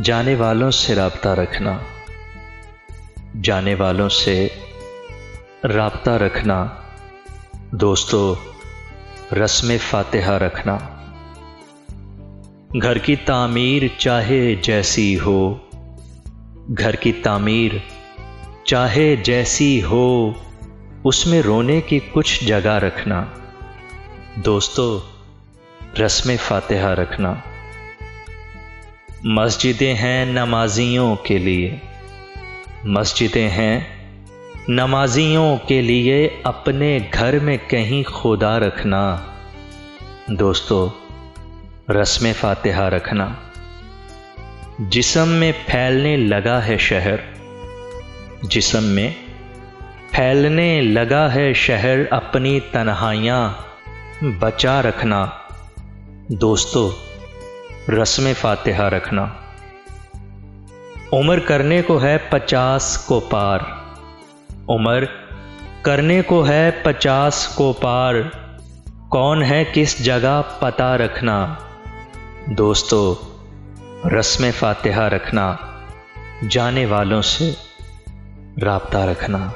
جانے والوں سے رابطہ رکھنا، جانے والوں سے رابطہ رکھنا، دوستو رسم فاتحہ رکھنا۔ گھر کی تعمیر چاہے جیسی ہو، گھر کی تعمیر چاہے جیسی ہو، اس میں رونے کی کچھ جگہ رکھنا، دوستو رسم فاتحہ رکھنا۔ مسجدیں ہیں نمازیوں کے لیے، مسجدیں ہیں نمازیوں کے لیے، اپنے گھر میں کہیں خدا رکھنا، دوستو رسم فاتحہ رکھنا۔ جسم میں پھیلنے لگا ہے شہر، جسم میں پھیلنے لگا ہے شہر، اپنی تنہائیاں بچا رکھنا، دوستو رسم فاتحہ رکھنا۔ عمر کرنے کو ہے 50 کو پار، عمر کرنے کو ہے 50 کو پار، کون ہے کس جگہ پتہ رکھنا، دوستو رسم فاتحہ رکھنا، جانے والوں سے رابطہ رکھنا۔